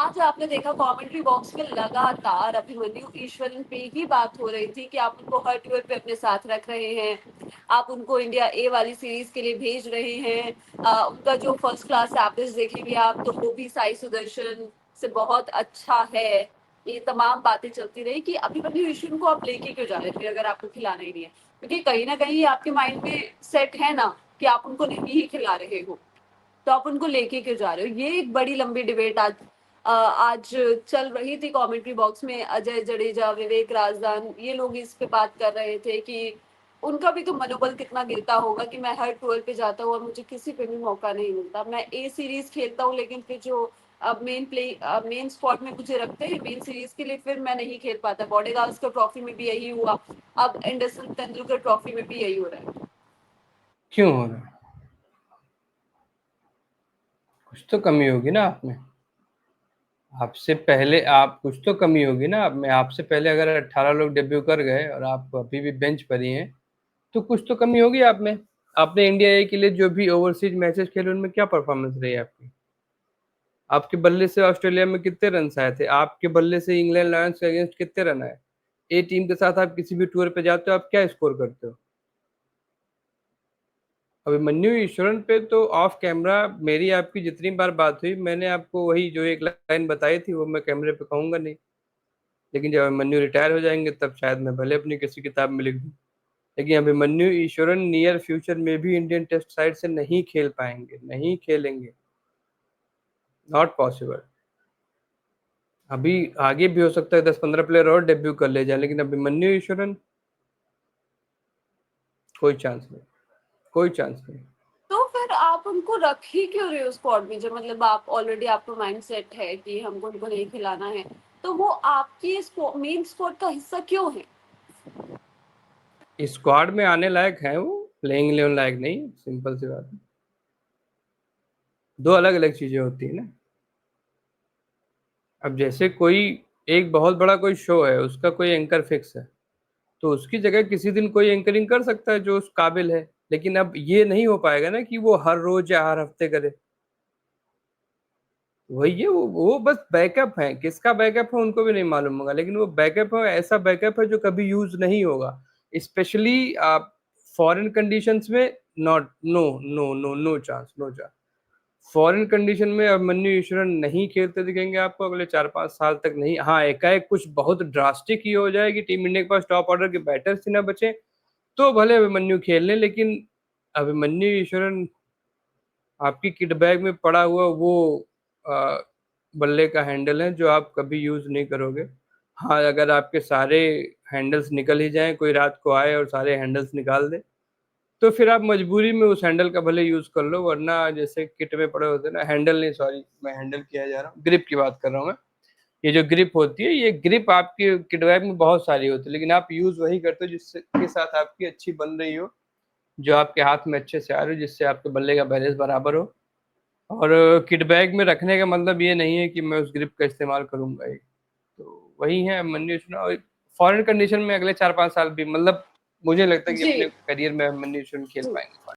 आज आपने देखा कमेंट्री बॉक्स में लगातार अभिमन्यु ईश्वरन पे ही बात हो रही थी कि आप उनको हर टूर पे अपने साथ रख रहे हैं, आप उनको इंडिया ए वाली सीरीज के लिए भेज रहे हैं। उनका जो फर्स्ट क्लास एवरेज देखेंगे आप तो वो भी साई सुदर्शन से बहुत अच्छा है। ये तमाम बातें चलती रही कि अभिमन्यु ईश्वरन को आप लेके क्यों जा रहे थे अगर आपको खिलाना ही नहीं है, क्योंकि कहीं ना कहीं आपके माइंड में सेट है ना कि आप उनको नहीं ही खिला रहे हो, तो आप उनको लेके क्यों जा रहे हो। ये एक बड़ी लंबी डिबेट आज चल रही थी कमेंट्री बॉक्स में। अजय जडेजा, विवेक राजदान, ये लोग इस पे बात कर रहे थे कि उनका भी तो मनोबल कितना गिरता होगा कि मैं हर टूर पे जाता हूँ और मुझे किसी पे भी मौका नहीं मिलता। मैं ए सीरीज खेलता हूँ लेकिन फिर जो अब मेन स्पॉट में मुझे रखते हैं मेन सीरीज के लिए, फिर मैं नहीं खेल पाता। बॉडीगार्ड्स ट्रॉफी में भी यही हुआ, अब एंडरसन तेंदुलकर ट्रॉफी में भी यही हो रहा है। क्यों हो रहा है? कुछ तो कमी होगी ना आप में। आपसे पहले आप कुछ तो कमी होगी ना आप में। आपसे पहले अगर 18 लोग डेब्यू कर गए और आप अभी भी बेंच पर ही हैं तो कुछ तो कमी होगी आप में। आपने इंडिया ए के लिए जो भी ओवरसीज मैचेस खेले उनमें क्या परफॉर्मेंस रही आपकी? आपके बल्ले से ऑस्ट्रेलिया में कितने रन आए थे? आपके बल्ले से इंग्लैंड लायंस के अगेंस्ट कितने रन आए? ए टीम के साथ आप किसी भी टूर पे जाते हो, आप क्या स्कोर करते हो? अभिमन्यु ईश्वरन पे तो ऑफ कैमरा मेरी आपकी जितनी बार बात हुई, मैंने आपको वही जो एक लाइन बताई थी वो मैं कैमरे पे कहूंगा नहीं। लेकिन जब अभिमन्यु रिटायर हो जाएंगे तब शायद मैं भले अपनी किसी किताब में लिख दूं। लेकिन अभिमन्यु ईश्वरन नियर फ्यूचर में भी इंडियन टेस्ट साइड से नहीं खेल पाएंगे, नहीं खेलेंगे। Not possible. अभी आगे भी हो सकता है 10-15 प्लेयर और डेब्यू कर ले जाए, लेकिन अभिमन्यु ईश्वरन कोई चांस नहीं, कोई चांस नहीं। तो फिर आप उनको रख ही क्यों रहे हो स्क्वाड में, जब मतलब आप ऑलरेडी आपका माइंड सेट है कि हमको उनको नहीं खिलाना है, तो वो आपकी मेन स्क्वाड का हिस्सा क्यों है? स्क्वाड में आने लायक है वो, प्लेइंग 11 लायक नहीं, सिंपल सी बात है। दो अलग अलग चीजें होती है ना। अब जैसे कोई एक बहुत बड़ा कोई शो है, उसका कोई एंकर फिक्स है, तो उसकी जगह किसी दिन कोई एंकरिंग कर सकता है जो उस काबिल है। लेकिन अब ये नहीं हो पाएगा ना कि वो हर रोज या हर हफ्ते करे। वही है, वो बस बैकअप है। किसका बैकअप है उनको भी नहीं मालूम होगा, लेकिन वो बैकअप है, ऐसा बैकअप है जो कभी यूज नहीं होगा। स्पेशली आप फॉरेन कंडीशंस में। Not, no no no no chance, no chance. Foreign condition में अभिमन्यु ईश्वरन नहीं खेलते दिखेंगे आपको अगले 4-5 साल तक। नहीं, हाँ, एकाएक कुछ बहुत ड्रास्टिक ही हो जाए कि टीम इंडिया के पास टॉप ऑर्डर के बैटर्स ही ना बचे, तो भले अभिमन्यु खेल लें। लेकिन अभिमन्यु ईश्वरन आपकी किट बैग में पड़ा हुआ वो आ, बल्ले का हैंडल है जो आप कभी यूज नहीं करोगे। हाँ, अगर आपके सारे हैंडल्स निकल ही जाएं, कोई रात को आए और सारे हैंडल्स निकाल दे, तो फिर आप मजबूरी में उस हैंडल का भले यूज कर लो। वरना जैसे किट में पड़े होते हैं ना, हैंडल नहीं, सॉरी, मैं हैंडल किया जा रहा हूँ, ग्रिप की बात कर रहा हूँ मैं। ये जो ग्रिप होती है, ये ग्रिप आपकी किट बैग में बहुत सारी होती है, लेकिन आप यूज वही करते हो जिससे के साथ आपकी अच्छी बन रही हो, जो आपके हाथ में अच्छे से आ रही हो, जिससे आपके बल्ले का बैलेंस बराबर हो। और किट बैग में रखने का मतलब ये नहीं है कि मैं उस ग्रिप का इस्तेमाल करूंगा ही। तो वही है मन्नी। फॉरेन कंडीशन में अगले 4-5 साल भी, मतलब मुझे लगता है कि जी अपने करियर में मन्नी खेल जी। पाएंगे।